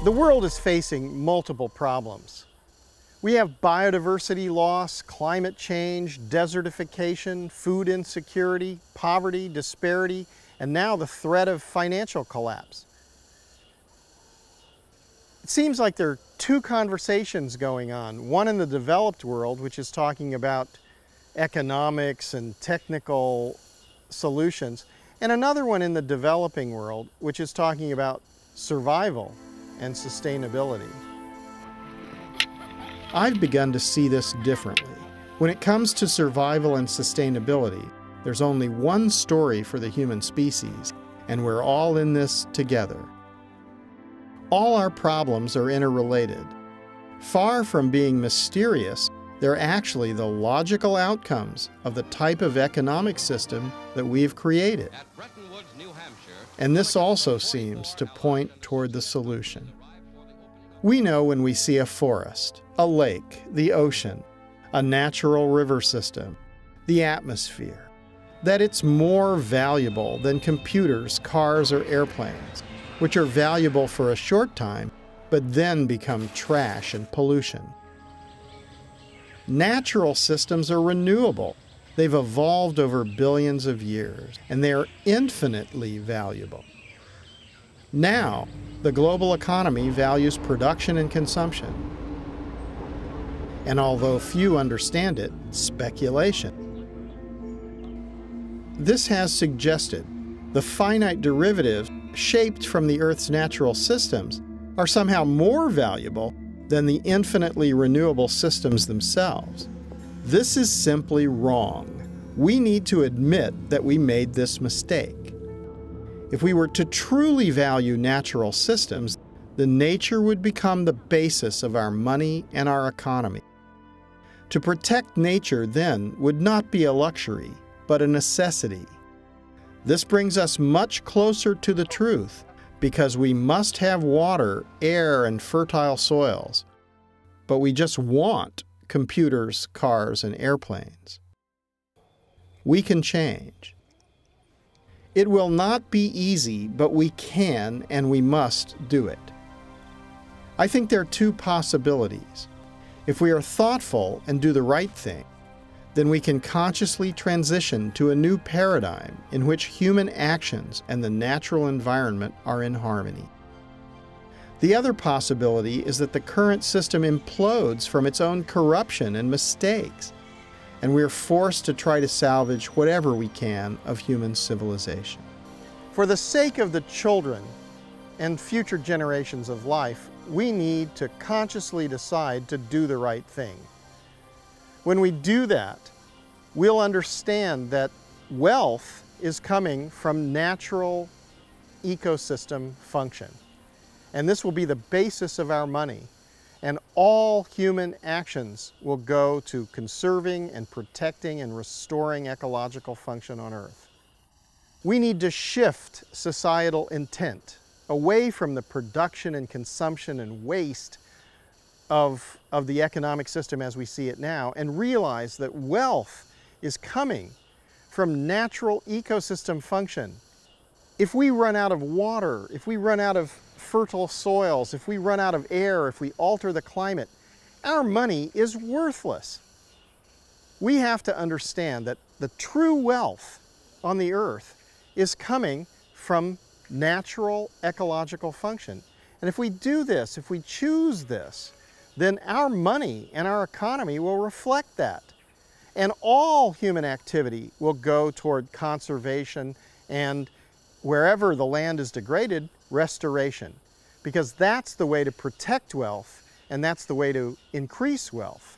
The world is facing multiple problems. We have biodiversity loss, climate change, desertification, food insecurity, poverty, disparity, and now the threat of financial collapse. It seems like there are two conversations going on, one in the developed world, which is talking about economics and technical solutions, and another one in the developing world, which is talking about survival and sustainability. I've begun to see this differently. When it comes to survival and sustainability, there's only one story for the human species, and we're all in this together. All our problems are interrelated. Far from being mysterious, they're actually the logical outcomes of the type of economic system that we've created. And this also seems to point toward the solution. We know when we see a forest, a lake, the ocean, a natural river system, the atmosphere, that it's more valuable than computers, cars, or airplanes, which are valuable for a short time, but then become trash and pollution. Natural systems are renewable. They've evolved over billions of years, and they are infinitely valuable. Now, the global economy values production and consumption. And although few understand it, speculation. This has suggested the finite derivatives shaped from the Earth's natural systems are somehow more valuable than the infinitely renewable systems themselves. This is simply wrong. We need to admit that we made this mistake. If we were to truly value natural systems, then nature would become the basis of our money and our economy. To protect nature, then, would not be a luxury, but a necessity. This brings us much closer to the truth, because we must have water, air, and fertile soils. But we just want computers, cars, and airplanes. We can change. It will not be easy, but we can and we must do it. I think there are two possibilities. If we are thoughtful and do the right thing, then we can consciously transition to a new paradigm in which human actions and the natural environment are in harmony. The other possibility is that the current system implodes from its own corruption and mistakes, and we are forced to try to salvage whatever we can of human civilization. For the sake of the children and future generations of life, we need to consciously decide to do the right thing. When we do that, we'll understand that wealth is coming from natural ecosystem function. And this will be the basis of our money. And all human actions will go to conserving and protecting and restoring ecological function on Earth. We need to shift societal intent away from the production and consumption and waste of the economic system as we see it now, and realize that wealth is coming from natural ecosystem function. If we run out of water, if we run out of fertile soils, if we run out of air, if we alter the climate, our money is worthless. We have to understand that the true wealth on the earth is coming from natural ecological function. And if we do this, if we choose this, then our money and our economy will reflect that. And all human activity will go toward conservation and, wherever the land is degraded, restoration. Because that's the way to protect wealth, and that's the way to increase wealth.